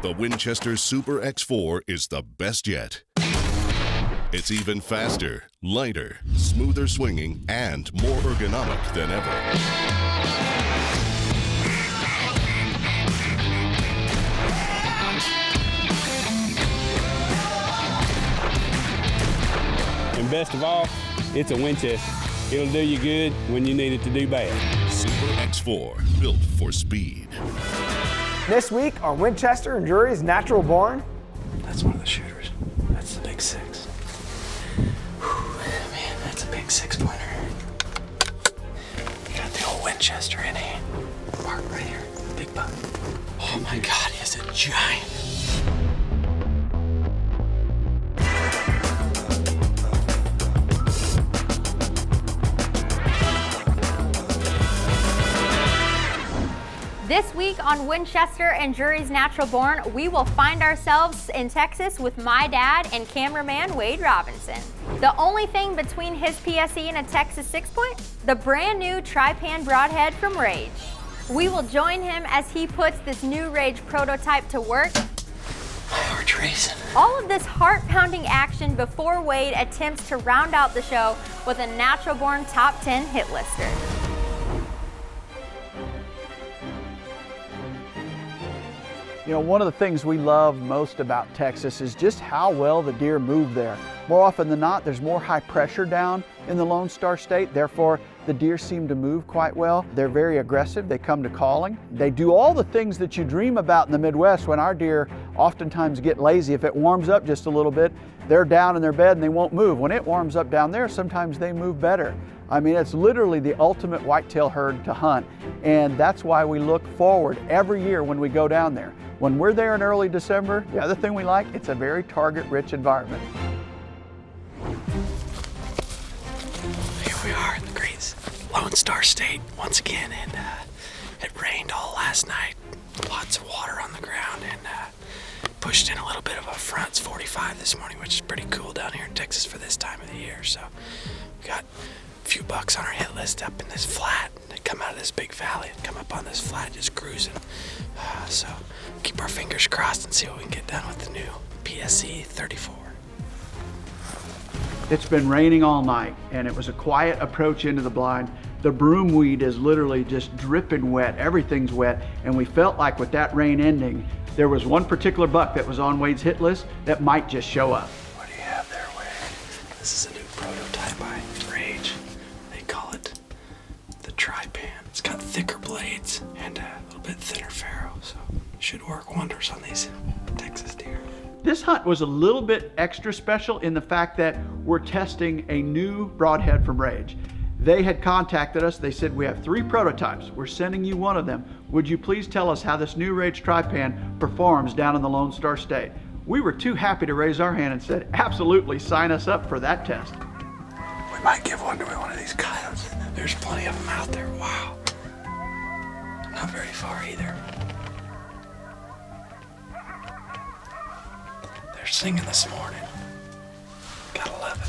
the Winchester Super X4 is the best yet. It's even faster, lighter, smoother swinging, and more ergonomic than ever. And best of all, it's a Winchester. It'll do you good when you need it to do bad. Super X4, built for speed. This week on Winchester and Drury's Natural Born. That's one of the shooters. That's the big 6. Whew, man, that's a big 6-pointer. Got the old Winchester in hand. Mark right here, big buck. Oh my God, he is a giant. This week on Winchester and Drury's Natural Born, we will find ourselves in Texas with my dad and cameraman Wade Robinson. The only thing between his PSE and a Texas 6-point? The brand new tri-pan broadhead from Rage. We will join him as he puts this new Rage prototype to work. My heart's racing. All of this heart-pounding action before Wade attempts to round out the show with a Natural Born Top 10 hit lister. You know, one of the things we love most about Texas is just how well the deer move there. More often than not, there's more high pressure down in the Lone Star State, therefore the deer seem to move quite well. They're very aggressive, they come to calling. They do all the things that you dream about in the Midwest when our deer oftentimes get lazy. If it warms up just a little bit, they're down in their bed and they won't move. When it warms up down there, sometimes they move better. I mean, it's literally the ultimate whitetail herd to hunt, and that's why we look forward every year when we go down there. When we're there in early December, the other thing we like, it's a very target-rich environment. Here we are in the great Lone Star State once again, and it rained all last night. Lots of water on the ground, and pushed in a little bit of a front. It's 45 this morning, which is pretty cool down here in Texas for this time of the year. So we got a few bucks on our hit list up in this flat. They come out of this big valley and come up on this flat just cruising. So keep our fingers crossed and see what we can get done with the new PSE 34. It's been raining all night, and it was a quiet approach into the blind. The broomweed is literally just dripping wet. Everything's wet, and we felt like with that rain ending, there was one particular buck that was on Wade's hit list that might just show up. What do you have there, Wade? This is a new prototype by Rage. They call it the tri-pan. It's got thicker blades and a little bit thinner farrow, so should work wonders on these Texas deer. This hunt was a little bit extra special in the fact that we're testing a new broadhead from Rage. They had contacted us. They said, we have 3 prototypes. We're sending you one of them. Would you please tell us how this new Rage tri-pan performs down in the Lone Star State? We were too happy to raise our hand and said, absolutely, sign us up for that test. We might give one to one of these coyotes. There's plenty of them out there. Wow. Not very far either. They're singing this morning. Got 11.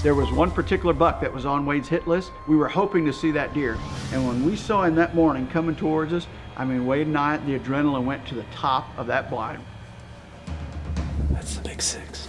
There was one particular buck that was on Wade's hit list. We were hoping to see that deer. And when we saw him that morning coming towards us, I mean, Wade and I, the adrenaline went to the top of that blind. That's the big 6.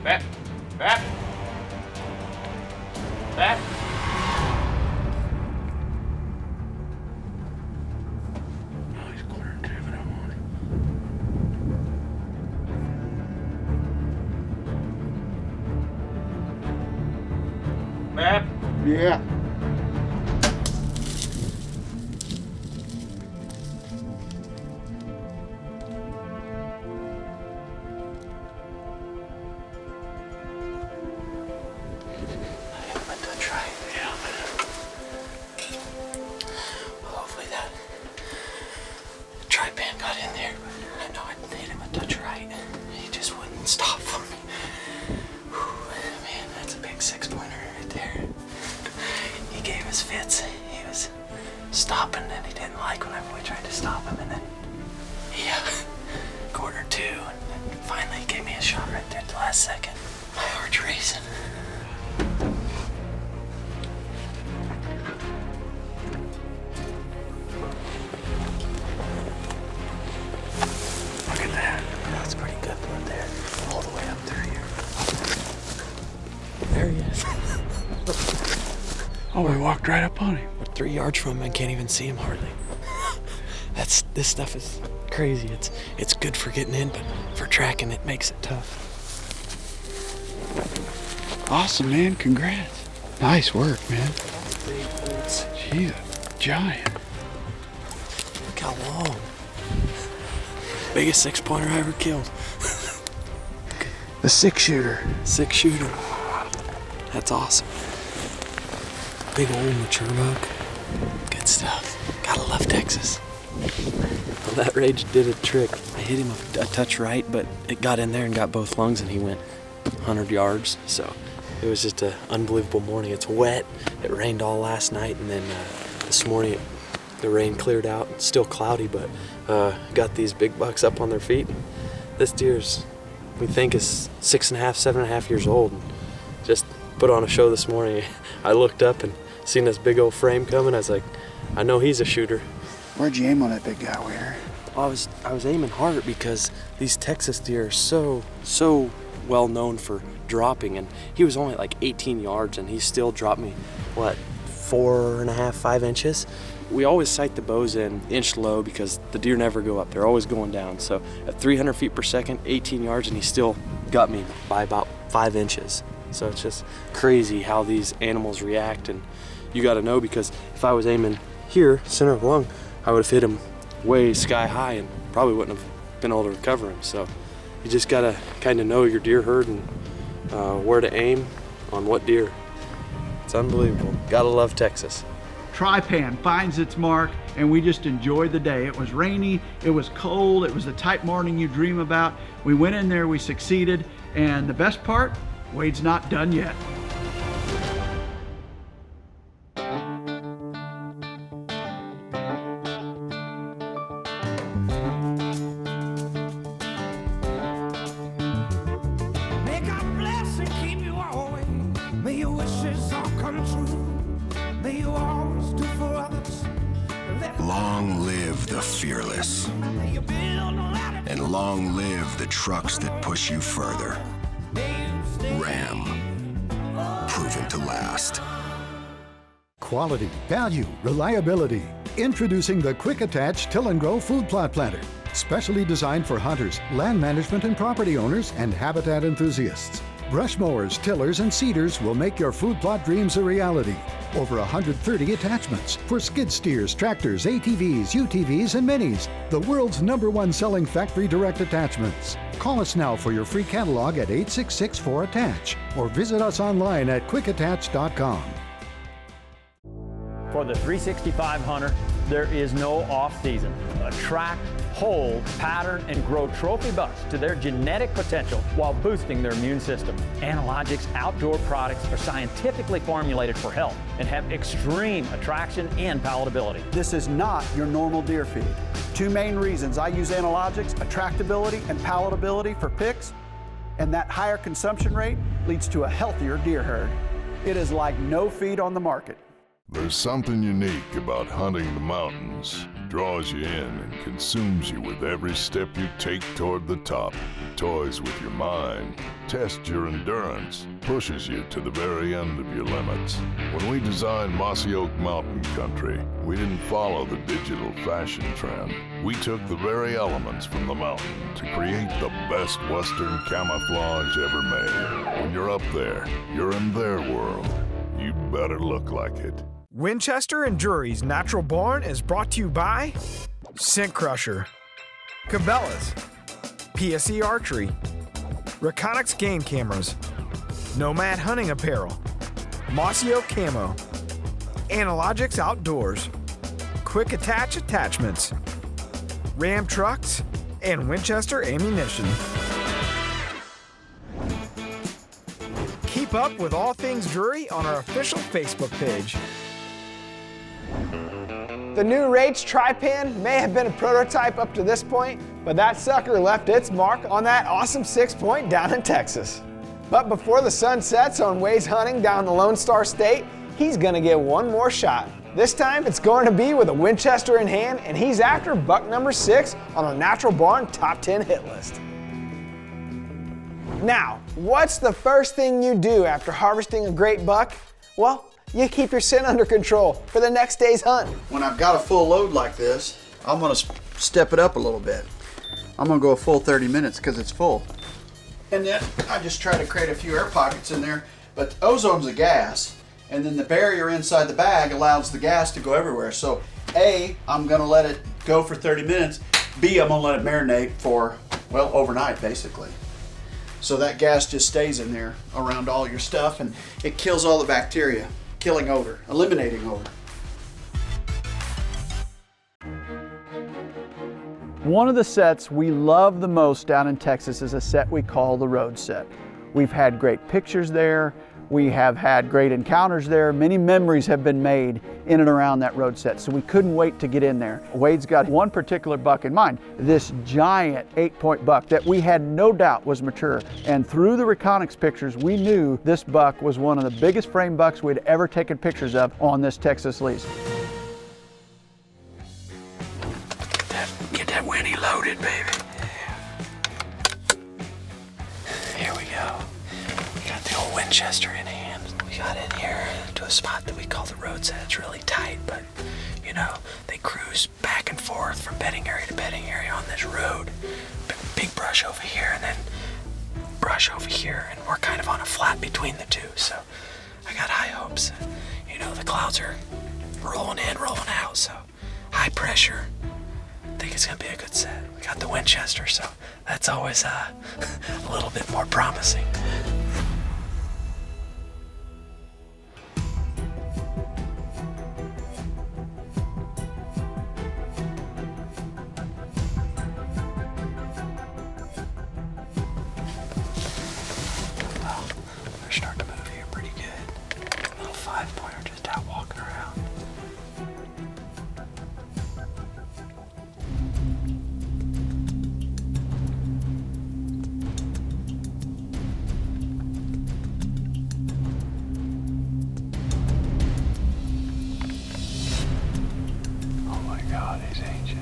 Back. Back. Back. Oh, he's cornered too, but I want him. Back. Yeah. Hopefully that tri-pan got in there, but I know I hit him a touch right. He just wouldn't stop for me. Whew, man, that's a big 6-pointer right there. He gave us fits. He was stopping and he didn't like whenever we tried to stop him, and then he cornered 2 and then finally gave me a shot right there at the last second. My heart's racing. Look at that. That's pretty good blood there. All the way up through here. There he is. Oh, we walked right up on him. We're 3 yards from him and can't even see him hardly. This stuff is crazy. It's good for getting in, but for tracking it makes it tough. Awesome, man. Congrats. Nice work, man. Big bolts. She's a giant. Look how long. Biggest 6-pointer I ever killed. The 6-shooter. 6-shooter. That's awesome. Big old mature buck. Good stuff. Gotta love Texas. Well, that rage did a trick. I hit him a touch right, but it got in there and got both lungs, and he went 100 yards. So it was just an unbelievable morning. It's wet. It rained all last night, and then this morning the rain cleared out. It's still cloudy, but got these big bucks up on their feet. This deer's, we think, is 6.5, 7.5 years old. And just put on a show this morning. I looked up and seen this big old frame coming. I was like, I know he's a shooter. Where'd you aim on that big guy, Weir? I was aiming hard because these Texas deer are so well known for dropping, and he was only like 18 yards and he still dropped me, what, 4.5, 5 inches? We always sight the bows in inch low because the deer never go up, they're always going down. So at 300 feet per second, 18 yards, and he still got me by about 5 inches. So it's just crazy how these animals react, and you gotta know, because if I was aiming here, center of lung, I would have hit him way sky high and probably wouldn't have been able to recover him. So you just gotta kind of know your deer herd and where to aim on what deer. It's unbelievable. Gotta love Texas. Tri-pan finds its mark, and we just enjoyed the day. It was rainy, it was cold, it was the type morning you dream about. We went in there, we succeeded, and the best part, Wade's not done yet. May God bless and keep you always. May your wishes all come true. May you always do for others. Long live the fearless, May you build a ladder. and long live the trucks that push you further. Ram, proven to last. Quality, value, reliability. Introducing the Quick Attach Till and Grow Food Plot Planter. Specially designed for hunters, land management and property owners, and habitat enthusiasts. Brush mowers, tillers, and seeders will make your food plot dreams a reality. Over 130 attachments for skid steers, tractors, ATVs, UTVs, and minis. The world's #1 selling factory direct attachments. Call us now for your free catalog at 866-4ATTACH or visit us online at quickattach.com. For the 365 hunter, there is no off season. Attract, hold, pattern, and grow trophy bucks to their genetic potential while boosting their immune system. Analogics outdoor products are scientifically formulated for health and have extreme attraction and palatability. This is not your normal deer feed. 2 main reasons I use Analogics: attractability and palatability for picks, and that higher consumption rate leads to a healthier deer herd. It is like no feed on the market. There's something unique about hunting the mountains. draws you in and consumes you with every step you take toward the top. It toys with your mind, tests your endurance, pushes you to the very end of your limits. When we designed Mossy Oak Mountain Country, we didn't follow the digital fashion trend. We took the very elements from the mountain to create the best Western camouflage ever made. When you're up there, you're in their world. You better look like it. Winchester and Drury's Natural Barn is brought to you by Scent Crusher, Cabela's, PSE Archery, Reconyx Game Cameras, Nomad Hunting Apparel, Mossy Oak Camo, Analogics Outdoors, Quick Attach Attachments, Ram Trucks, and Winchester Ammunition. Keep up with all things Drury on our official Facebook page. The new Rage Tri-Pan may have been a prototype up to this point, but that sucker left its mark on that awesome 6-point down in Texas. But before the sun sets on Wade's hunting down the Lone Star State, he's gonna get one more shot. This time it's going to be with a Winchester in hand, and he's after buck number 6 on our Natural Barn Top 10 hit list. Now, what's the first thing you do after harvesting a great buck? Well, you keep your scent under control for the next day's hunt. When I've got a full load like this, I'm gonna step it up a little bit. I'm gonna go a full 30 minutes because it's full. And then I just try to create a few air pockets in there, but ozone's a gas, and then the barrier inside the bag allows the gas to go everywhere. So A, I'm gonna let it go for 30 minutes. B, I'm gonna let it marinate for, well, overnight basically. So that gas just stays in there around all your stuff, and it kills all the bacteria. Killing odor, eliminating odor. One of the sets we love the most down in Texas is a set we call the road set. We've had great pictures there. We have had great encounters there. Many memories have been made in and around that road set, so we couldn't wait to get in there. Wade's got one particular buck in mind, this giant 8-point buck that we had no doubt was mature. And through the Reconyx pictures, we knew this buck was one of the biggest frame bucks we'd ever taken pictures of on this Texas lease. Get that Winnie loaded, baby. Here we go. We got the old Winchester in hand. We got in here to a spot that we call the road set. It's really tight, but you know, they cruise back and forth from bedding area to bedding area on this road. Big brush over here and then brush over here, and we're kind of on a flat between the two. So I got high hopes. You know, the clouds are rolling in, rolling out, so high pressure. I think it's gonna be a good set. We got the Winchester, so that's always a little bit more promising. Well, we're starting to move here pretty good. A little 5-pointer just out walking around. God, he's ancient.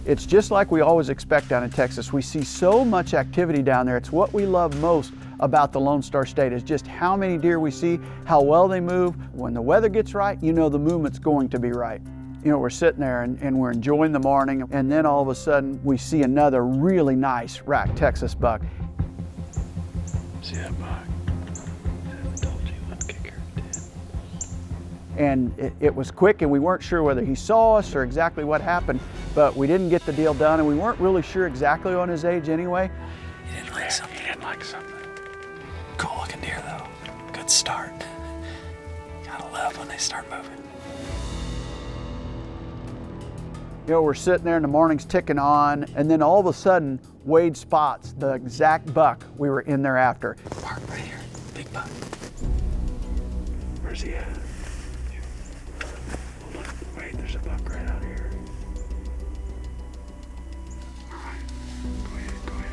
It's just like we always expect down in Texas. We see so much activity down there. It's what we love most about the Lone Star State is just how many deer we see, how well they move. When the weather gets right, you know the movement's going to be right. You know, we're sitting there and we're enjoying the morning, and then all of a sudden we see another really nice rack Texas buck. See that buck? And it was quick, and we weren't sure whether he saw us or exactly what happened, but we didn't get the deal done, and we weren't really sure exactly on his age anyway. He didn't like something. He didn't like something. Cool looking deer though. Good start. Gotta love when they start moving. You know, we're sitting there and the morning's ticking on, and then all of a sudden, Wade spots the exact buck we were in there after. Mark right here, big buck. Where's he at? Hold on, wait, there's a buck right out here. All right, go ahead, go ahead.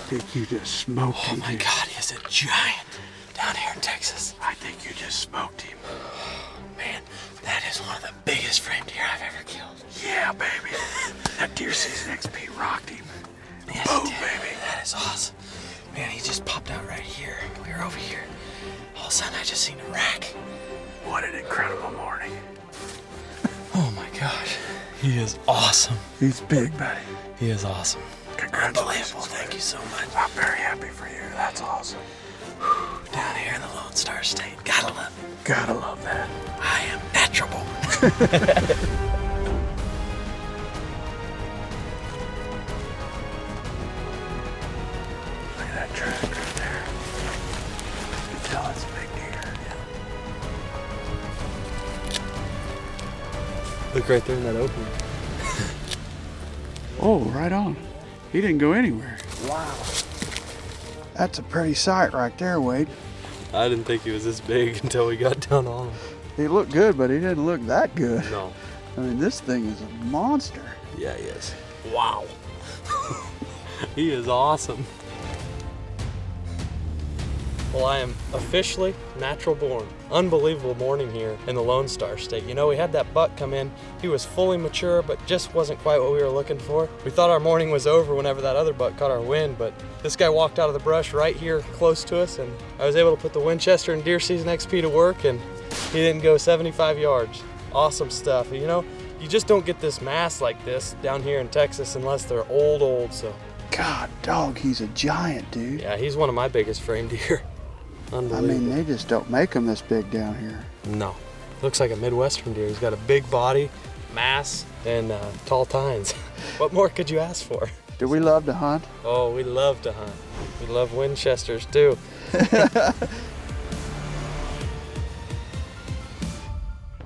think you just smoked him. Oh my God, he is a giant down here in Texas. I think you just smoked him. Man, that is one of the biggest frame deer I've ever killed. Yeah, baby. That Deer Season XP rocked him. Yes, oh, it did. Baby. That is awesome. Man, he just popped out right here. We were over here. All of a sudden, I just seen a rack. What an incredible morning. Oh my gosh. He is awesome. He's big, buddy. He is awesome. Congratulations. Unbelievable. Thank you so much. I'm very happy for you. That's awesome. Down here in the Lone Star State. Gotta love it. Gotta love that. I am natural born. Look at that track right there. You can tell it's a big deer. Yeah. Look right there in that opening. Oh, right on. He didn't go anywhere. Wow. That's a pretty sight right there, Wade. I didn't think he was this big until we got down on him. He looked good, but he didn't look that good. No. I mean, this thing is a monster. Yeah, he is. Wow. He is awesome. Well, I am officially natural born. Unbelievable morning here in the Lone Star State. You know, we had that buck come in. He was fully mature, but just wasn't quite what we were looking for. We thought our morning was over whenever that other buck caught our wind, but this guy walked out of the brush right here close to us, and I was able to put the Winchester and Deer Season XP to work, and he didn't go 75 yards. Awesome stuff. You know, you just don't get this mass like this down here in Texas unless they're old, so. God, dog, he's a giant, dude. Yeah, he's one of my biggest frame deer. I mean, they just don't make them this big down here. No. Looks like a Midwestern deer. He's got a big body, mass, and tall tines. What more could you ask for? Do we love to hunt? Oh, we love to hunt. We love Winchesters too.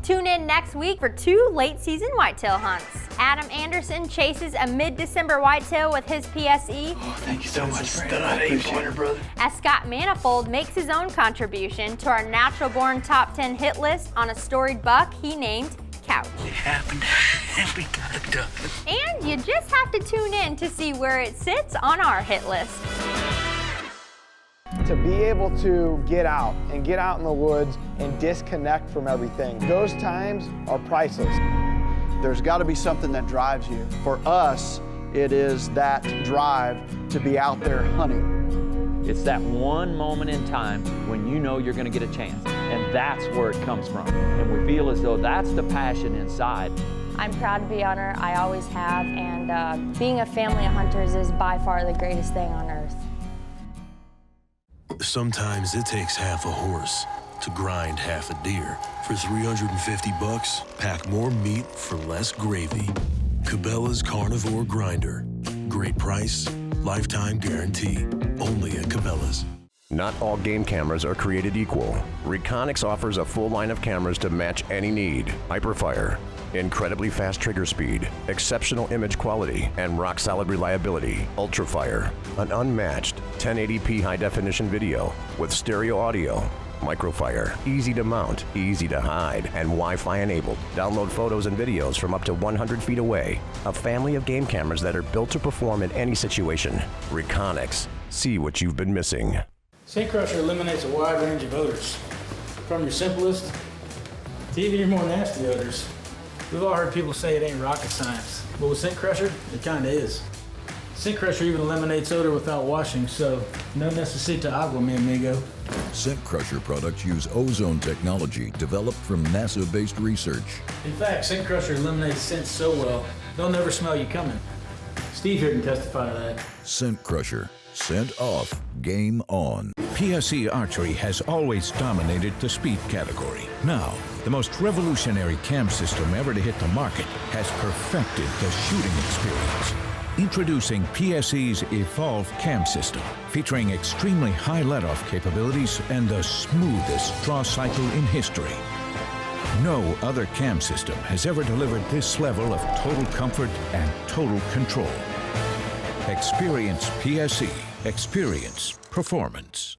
Tune in next week for 2 late season whitetail hunts. Adam Anderson chases a mid-December whitetail with his PSE. Oh, thank you so much for that 8-pointer, brother. As Scott Manifold makes his own contribution to our Natural Born Top 10 hit list on a storied buck he named Couch. It happened, and we got it done. And you just have to tune in to see where it sits on our hit list. To be able to get out in the woods and disconnect from everything, those times are priceless. There's got to be something that drives you. For us, it is that drive to be out there hunting. It's that one moment in time when you know you're going to get a chance, and that's where it comes from. And we feel as though that's the passion inside. I'm proud to be on her. I always have, and being a family of hunters is by far the greatest thing on earth. Sometimes it takes half a horse to grind half a deer. For $350, pack more meat for less gravy. Cabela's Carnivore Grinder. Great price, lifetime guarantee. Only at Cabela's. Not all game cameras are created equal. Reconyx offers a full line of cameras to match any need. Hyperfire, incredibly fast trigger speed, exceptional image quality, and rock-solid reliability. Ultrafire, an unmatched 1080p high-definition video with stereo audio. Microfire, easy to mount, easy to hide, and Wi-Fi enabled. Download photos and videos from up to 100 feet away. A family of game cameras that are built to perform in any situation. Reconyx, see what you've been missing. Scent Crusher eliminates a wide range of odors, from your simplest to even your more nasty odors. We've all heard people say it ain't rocket science, but with Scent Crusher, it kinda is. Scent Crusher even eliminates odor without washing, so no necesita agua, mi amigo. Scent Crusher products use ozone technology developed from NASA-based research. In fact, Scent Crusher eliminates scents so well, they'll never smell you coming. Steve here can testify to that. Scent Crusher. Scent off, game on. PSE Archery has always dominated the speed category. Now, the most revolutionary cam system ever to hit the market has perfected the shooting experience. Introducing PSE's Evolve Cam System, featuring extremely high let-off capabilities and the smoothest draw cycle in history. No other cam system has ever delivered this level of total comfort and total control. Experience PSE. Experience performance.